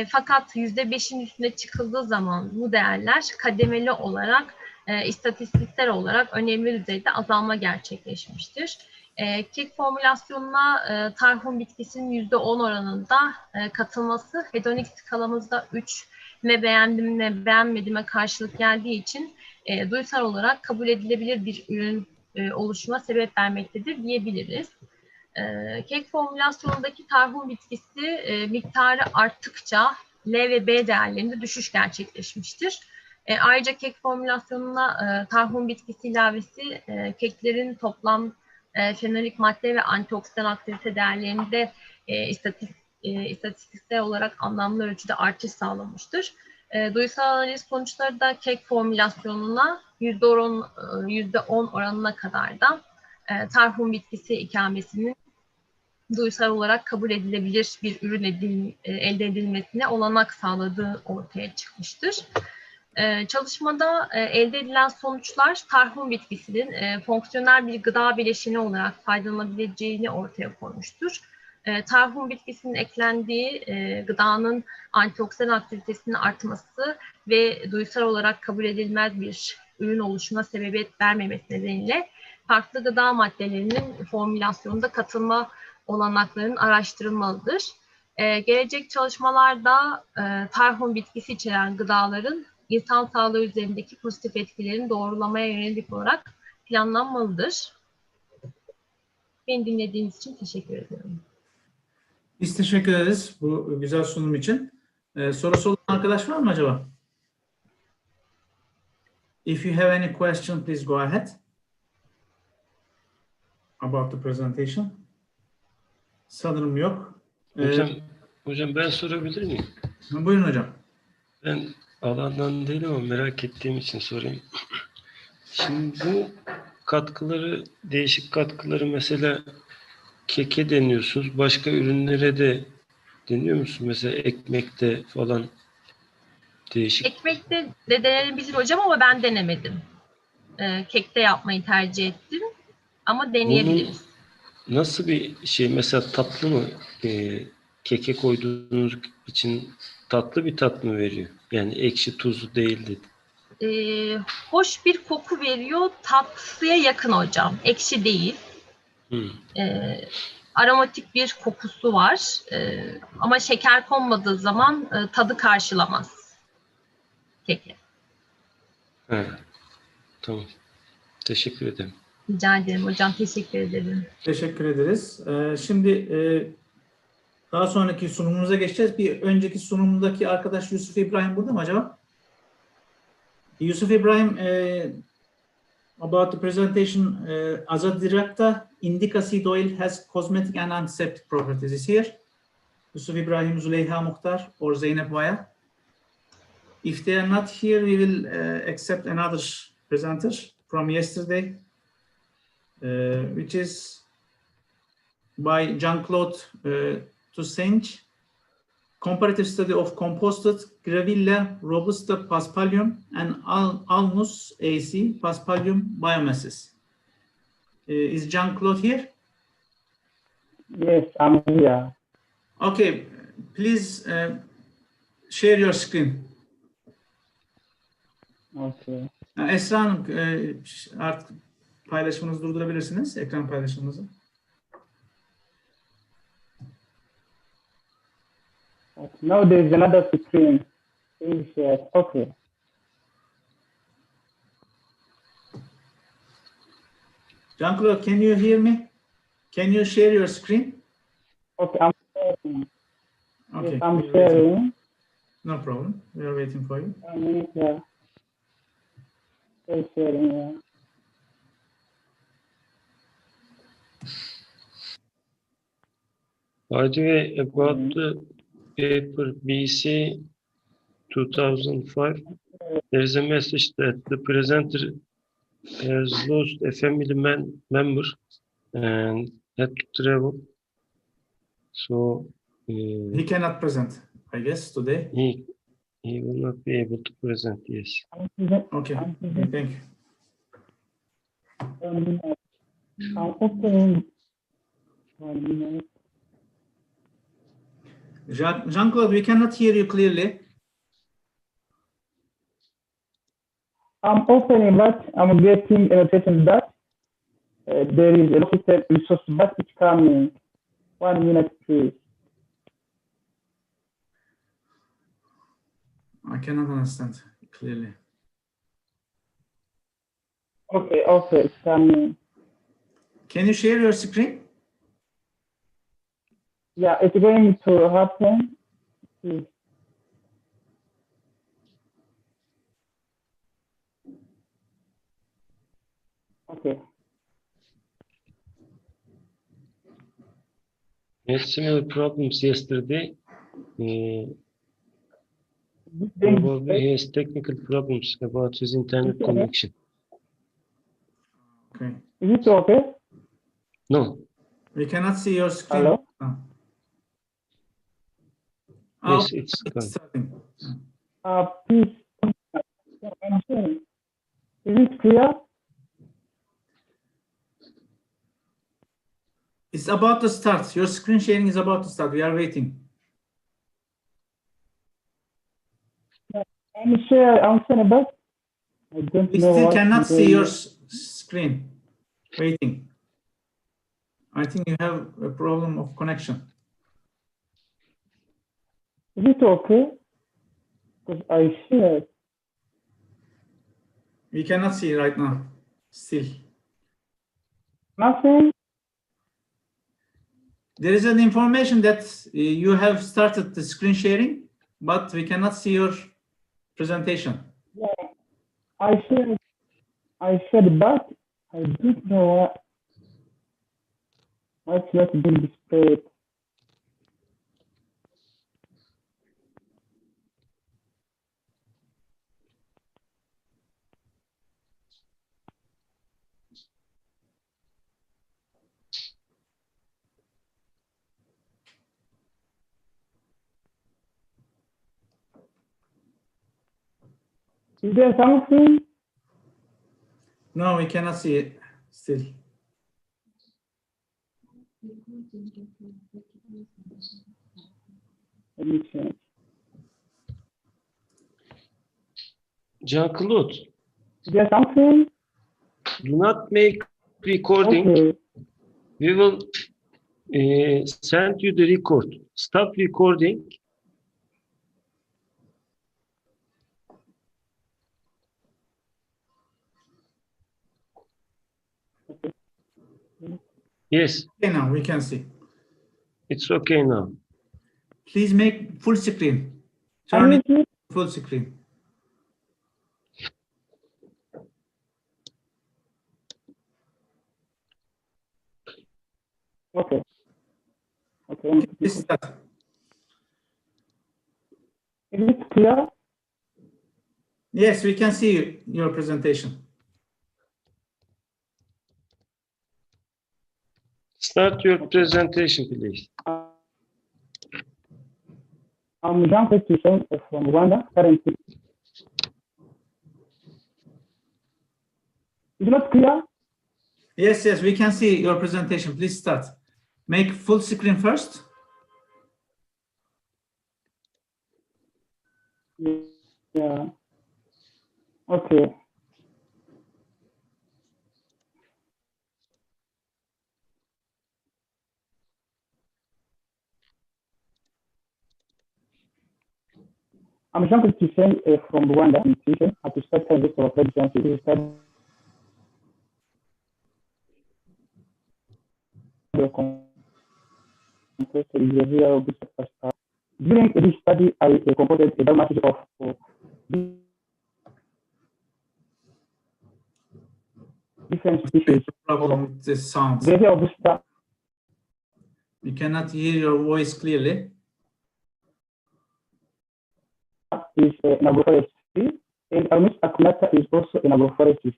Fakat %5'in üstüne çıkıldığı zaman bu değerler kademeli olarak istatistiksel olarak önemli düzeyde azalma gerçekleşmiştir. Kek formülasyonuna Tarhun bitkisinin %10 oranında katılması hedonik skalamızda 3 ne beğendim ne beğenmedime karşılık geldiği için duysal olarak kabul edilebilir bir ürün oluşuma sebep vermektedir diyebiliriz. Kek formülasyonundaki Tarhun bitkisi miktarı arttıkça L ve B değerlerinde düşüş gerçekleşmiştir. Ayrıca kek formülasyonuna Tarhun bitkisi ilavesi keklerin toplam fenolik madde ve antioksidan aktivite değerlerinde istatistiksel olarak anlamlı ölçüde artış sağlamıştır. Duysal analiz sonuçları da kek formülasyonuna %10 oranına kadar da Tarhun bitkisi ikamesinin duysal olarak kabul edilebilir bir ürün elde edilmesine olanak sağladığı ortaya çıkmıştır. Çalışmada elde edilen sonuçlar Tarhun bitkisinin fonksiyonel bir gıda bileşeni olarak faydalanabileceğini ortaya koymuştur. Tarhun bitkisinin eklendiği gıdanın antioksidan aktivitesinin artması ve duysal olarak kabul edilmez bir ürün oluşuna sebebiyet vermemesi nedeniyle farklı gıda maddelerinin formülasyonunda katılma olanaklarının araştırılmalıdır. Gelecek çalışmalarda Tarhun bitkisi içeren gıdaların insan sağlığı üzerindeki pozitif etkilerini doğrulamaya yönelik olarak planlanmalıdır. Beni dinlediğiniz için teşekkür ederim. Biz teşekkür ederiz bu güzel sunum için. Sorusu olan arkadaş var mı acaba? If you have any question, please go ahead about the presentation. Sanırım yok. Hocam ben sorabilir miyim? Buyurun hocam. Ben alandan değilim ama merak ettiğim için sorayım. Şimdi bu katkıları, değişik katkıları mesela keke deniyorsunuz. Başka ürünlere de deniyor musun? Mesela ekmekte falan değişik. Ekmekte de denenebilir hocam ama ben denemedim. Kekte yapmayı tercih ettim ama deneyebiliriz. Bunun nasıl bir şey? Mesela tatlı mı? Keke koyduğunuz için tatlı bir tat mı veriyor? Yani ekşi tuzlu değildi. Hoş bir koku veriyor. Tatlıya yakın hocam. Ekşi değil. Aromatik bir kokusu var. Ama şeker konmadığı zaman tadı karşılamaz keke. Evet. Tamam. Teşekkür ederim. Rica ederim hocam. Teşekkür ederim. Teşekkür ederiz. Şimdi daha sonraki sunumumuza geçeceğiz. Bir önceki sunumdaki arkadaş Yusuf İbrahim burada mı acaba? Yusuf İbrahim, about the presentation, Azadirachta indica seed oil has cosmetic and antiseptic properties. Is here? Yusuf İbrahim, Züleyha Muhtar, or Zeynep Vaya. If they are not here, we will accept another presenter from yesterday, which is by Jean-Claude Toussaint. Comparative study of composted Gravilla robusta-Paspalum and Alnus AC Paspalum biomasses. Is Jean-Claude here? Yes, I'm here. Okay, please share your screen. Okay. Esra Hanım, artık paylaşımınızı durdurabilirsiniz, ekran paylaşımınızı. Now there's another screen. Please share. Okay. Jean-Claude, can you hear me? Can you share your screen? Okay, I'm sharing. Okay. Yes, I'm sharing. No problem. We are waiting for you. Yeah. Still sharing, yeah. By the way, about the paper BC 2005, there is a message that the presenter has lost a family member and had to travel. So He cannot present, I guess, today. he will not be able to present, yes. Okay, thank you. I'm opening 1 minute. Jean-Claude, we cannot hear you clearly. I'm opening that. I'm getting annotations that there is a located resource that is coming. 1 minute, please. I cannot understand clearly. Okay, it's coming. Can you share your screen? Yeah, it's going to happen. Please. Okay. We had similar problems yesterday. Probably he has technical problems about his internet connection. Okay. Is it okay? No. We cannot see your screen. Hello? Yes, it's starting. Please. I'm saying, is it clear? It's about to start. Your screen sharing is about to start. We are waiting. I'm saying about. I don't We know still what cannot I'm see doing. your screen. Waiting. I think you have a problem of connection. Is it okay? Because I share. We cannot see right now. Still. Nothing? There is an information that you have started the screen sharing, but we cannot see your presentation. Yeah, I shared, but I don't know what's not being displayed. Is there something? No, we cannot see it still. Let me check. Jean-Claude, Is there something? do not make recording. Okay. We will send you the record. Stop recording. Yes, Okay, now we can see. it's okay now. Please make full screen. Turn it full screen. Okay. Please start. Is it clear? Yes, we can see your presentation. Start your presentation, please. I'm Jean-Claude from Rwanda currently. Is it not clear? Yes, we can see your presentation. Please start. Make full screen first. Yeah. Okay. I'm Jean-Claude from Rwanda. At the start of this presentation, robusta-Paspalum. During this study, I composed a biomass of different species. Problem with the sound. Very robusta. We cannot hear your voice clearly. Is an agroforestry, and Almis acuminata is also an agroforestry.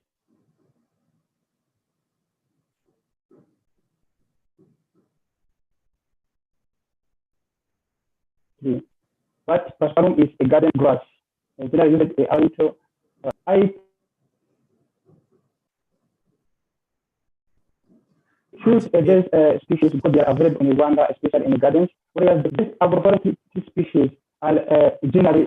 But Paspalum is a garden grass. I choose these species because they are available in Rwanda, especially in the gardens, whereas these agroforestry species are generally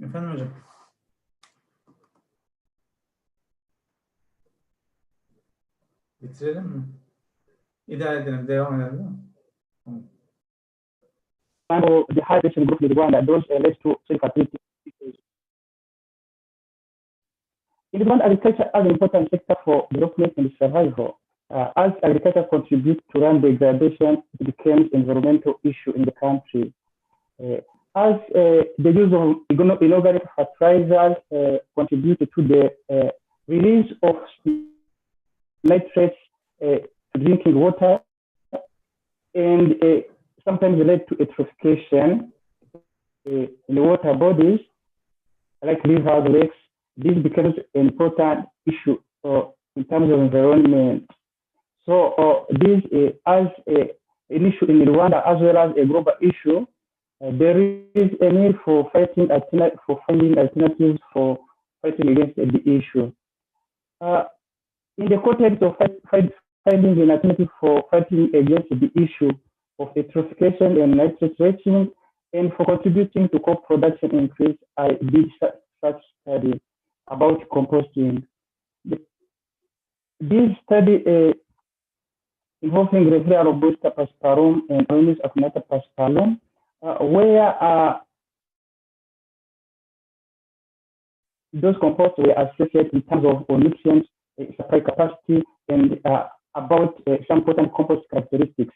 Efendim hocam. Bitirelim mi? İdare edelim, devam edelim değil mi? Tamam. and the high ratio group in Rwanda, those led to fertility. In Rwanda, agriculture is an important sector for development and survival. As agriculture contributes to land degradation, it becomes an environmental issue in the country. As the use of inorganic fertilizers contributed to the release of nitrates to drinking water, and sometimes led to eutrophication in the water bodies like rivers, lakes. This becomes an important issue in terms of environment. So this as an issue in Rwanda as well as a global issue, there is a need for finding alternatives for fighting against the issue. In the context of finding an alternative for fighting against the issue of eutrophication and nitrate rating, and for contributing to crop production increase, I did such study about composting. This study involving Güneş, robusta-Paspalum, and robusta-Paspalum, where those composts were assessed in terms of nutrients, supply capacity, and about some important compost characteristics.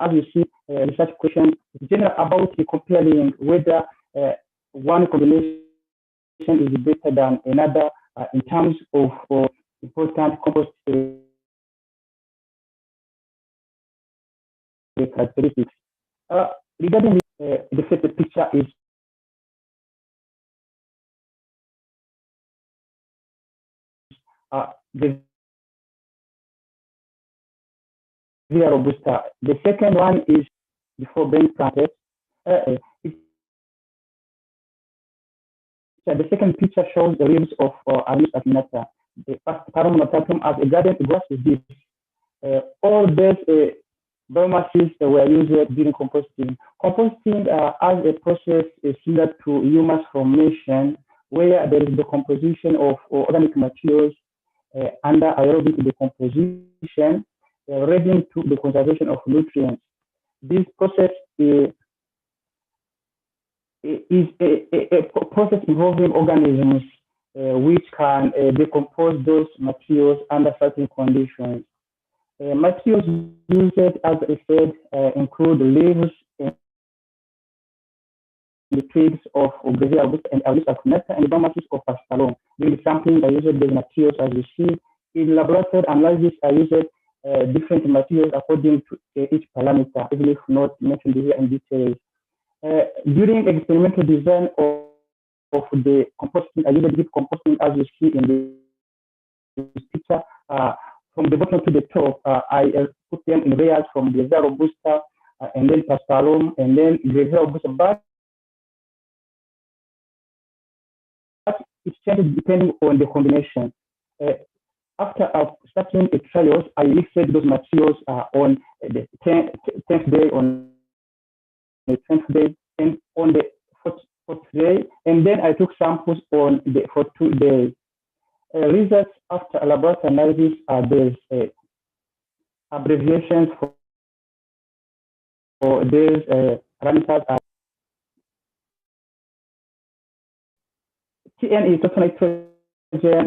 As you see, research question is general about comparing whether one combination is better than another in terms of important compost characteristics. Regarding the first picture is the Via robusta. The second one is before being planted. The second picture shows the leaves of Almis acuminata. The Tarhun as a garden grass is this. All these biomasses were used during composting. Composting as a process is similar to humus formation, where there is the composition of organic materials under aerobic decomposition, leading to the conservation of nutrients. This process is a process involving organisms which can decompose those materials under certain conditions. Materials used, as I said, include leaves and the twigs of Güneş and Almis acuminata and the biomasses of Paspalum. During the sampling, I used these materials as you see. In laboratory analysis, I used different materials according to each parameter, even if not mentioned here in detail. During experimental design of the composting, I used deep composting as you see in this picture. From the bottom to the top, I put them in layers from the robusta and then Paspalum and then the robusta, but it changes depending on the combination. After starting the trials, I mixed those materials on the 10th day, on the 10th day, and on the 4th day, and then I took samples on the 2 days. Results after laboratory analysis are there's abbreviations for these parameters are Tn is total nitrogen,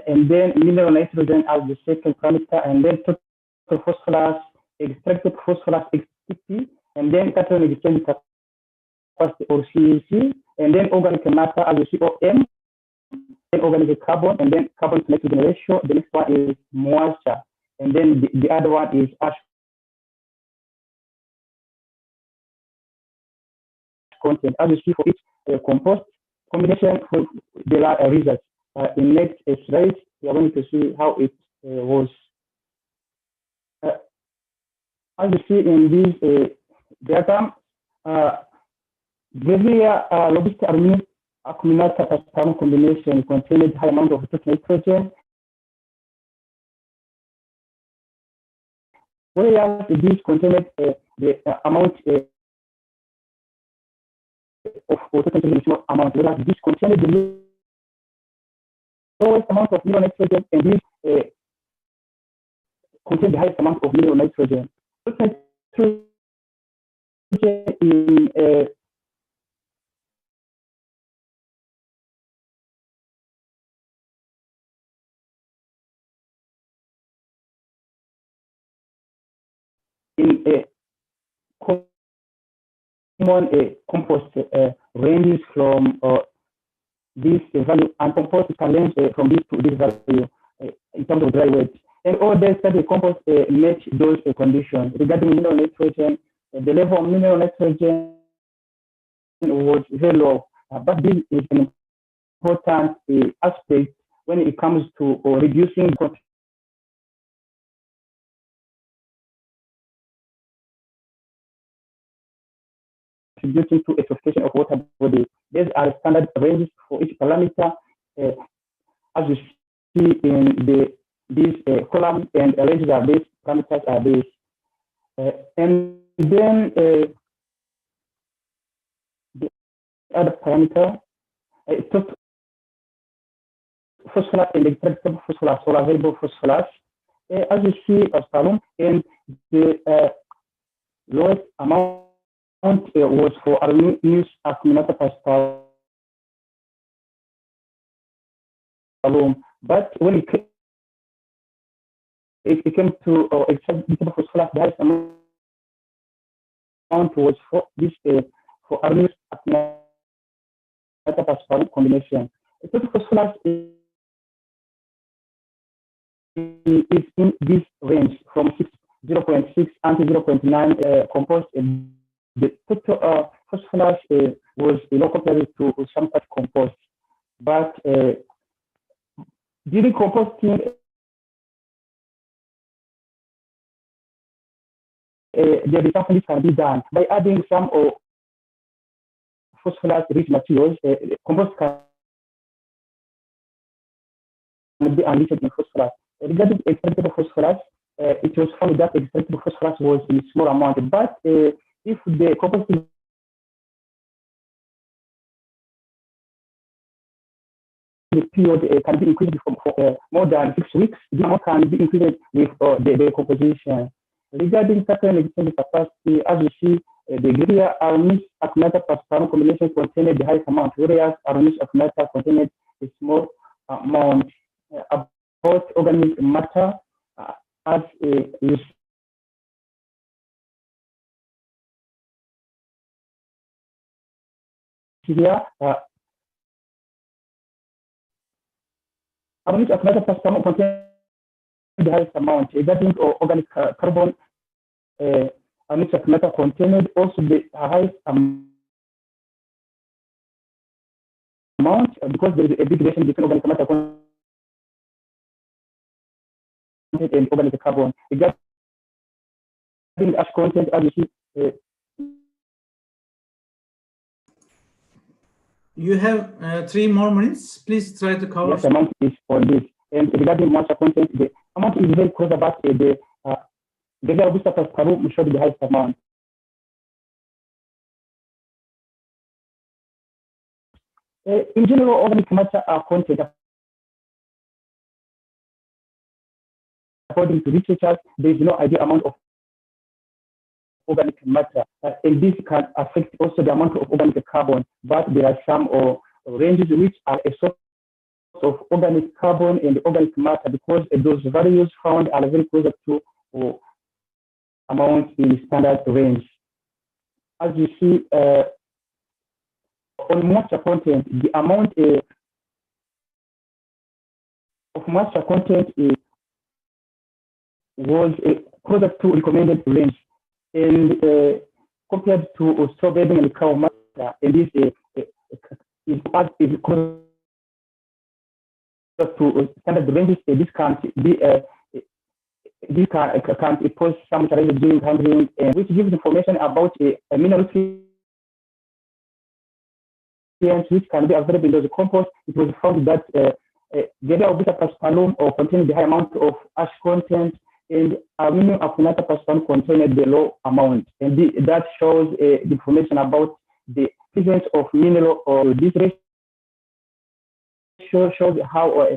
and then mineral nitrogen as the second parameter, and then total phosphorus, extracted phosphorus XTP, and then cation exchange capacity or CEC, and then organic matter as the COM, then organic carbon, and then carbon to nitrogen ratio. The next one is moisture, and then the other one is ash content. As you see for each compost combination, there are results. In next slide, we are going to see how it was. As you see in this diagram, Grevilia robusta-Paspalum combination contained high amount of total nitrogen, whereas this contained the amount of total nitrogen amount, whereas this contained the lowest amount of mineral nitrogen, and this contained the highest amount of mineral nitrogen. Total nitrogen in a common compost ranges from this value, and compost can range from this to this value in terms of dry weight. And all the study compost match those conditions. Regarding mineral nitrogen, the level of mineral nitrogen was very low, but this is an important aspect when it comes to reducing contributing to a suffocation of water body. These are standard ranges for each parameter, as you see in this column, and ranges are these, parameters are these. And then the other parameter, total phosphorus and extracted phosphorus or available phosphorus, as you see, Paspalum, and the lowest amount was for Artemisia Paspalum, but when it came to extracted phosphorus, the highest amount was for this for Artemisia Paspalum combination. Total phosphorus is in this range from 0.6 until 0.9 compost. The total phosphorus was low compared to some such compost, but during composting, there is something can be done by adding some phosphorus-rich materials. Compost can be enriched in phosphorus. Regarding extracted phosphorus, it was found that extracted phosphorus was in small amount, but if the composting period can be increased for more than 6 weeks, the amount can be increased with the composition. Regarding cation exchange capacity, as you see, the Grevilia Paspalum combination contained the highest amount, whereas Artemisia contained a small amount. About organic matter, as you see here, Artemisia Paspalum contained the highest amount. Regarding organic carbon, Artemisia contained also the highest amount, because there is a big relation between organic matter content and organic carbon. Regarding ash content, as you see, you have 3 more minutes. Please try to cover. Yes, amount is for this. And regarding moisture content, the amount is very close about the robusta-Paspalum showed the highest amount. In general, organic matter content, according to researchers, there is no ideal amount of organic matter, and this can affect also the amount of organic carbon, but there are some ranges which are a source of organic carbon and organic matter, because those values found are very close to amount in standard range. As you see, on moisture content, the amount of moisture content was closer to recommended range, and compared to straw bedding and cow matter, and this is closer to standard ranges. This can pose some challenges during handling, which gives information about a mineral which can be available in those compost. It was found that the robusta-Paspalum contained the high amount of ash content, and Paspalum contained the low amount. And that shows the information about the presence of mineral, or this ratio shows how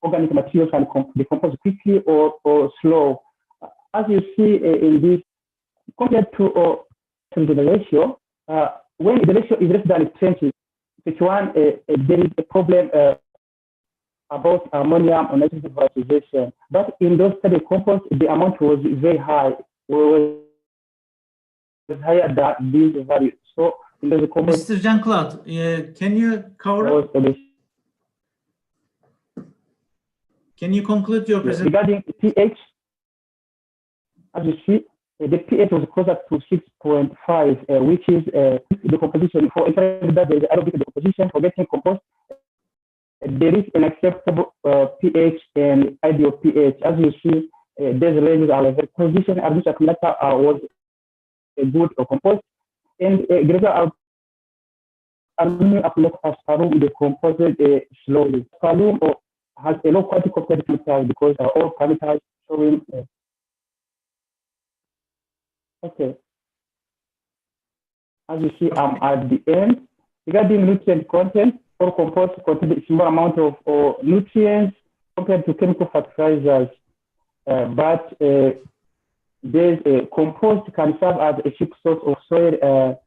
organic materials can decompose quickly or slow. As you see in this, compared to the ratio, when the ratio is less than 20, there is a problem about ammonium or nitrogen volatilization. But in those study compounds, the amount was very high, was higher than this value. So in those compounds, Mr. Jean-Claude, can you cover? Can you conclude your presentation? Regarding pH, as you see, the pH was closer to 6.5, which is the composition. For instance, there is aerobic decomposition. For getting compost, there is an acceptable pH and ideal pH. As you see, these ranges are the composition of this accumulator was a good compost, and greater aluminum accumulator decomposed slowly. Paspalum has a low quality compared to metal because all parameters showing. Okay. As you see, I'm at the end. Regarding nutrient content, all compost contain a small amount of nutrients compared to chemical fertilizers, but there's compost can serve as a cheap source of soil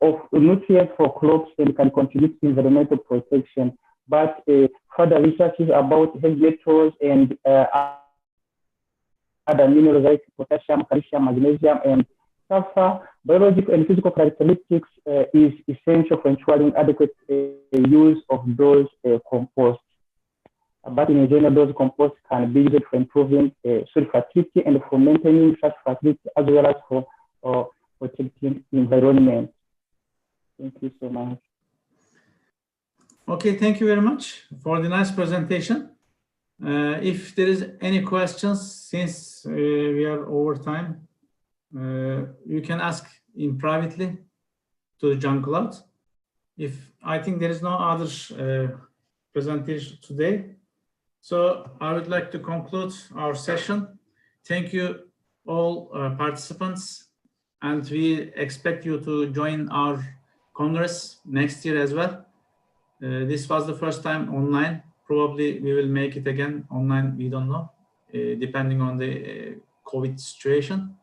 of nutrients for crops and can contribute to environmental protection. But further researches about heavy metals and other minerals like potassium, calcium, magnesium, and sulfur, biological and physical characteristics is essential for ensuring adequate use of those composts. But in general, those composts can be used for improving soil fertility and for maintaining such fertility, as well as for protecting the environment. Thank you so much. Okay, thank you very much for the nice presentation. If there is any questions, since we are over time, you can ask in privately to Jean-Claude. If I think there is no other presentation today, so I would like to conclude our session. Thank you all participants, and we expect you to join our Congress next year as well. This was the first time online. Probably we will make it again online. We don't know, depending on the COVID situation.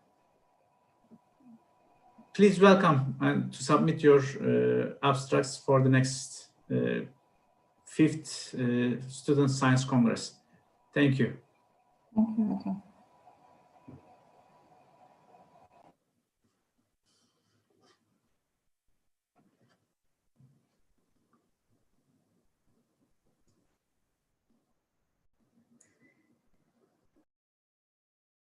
Please welcome and to submit your abstracts for the next 5th Student Science Congress. Thank you. Thank you.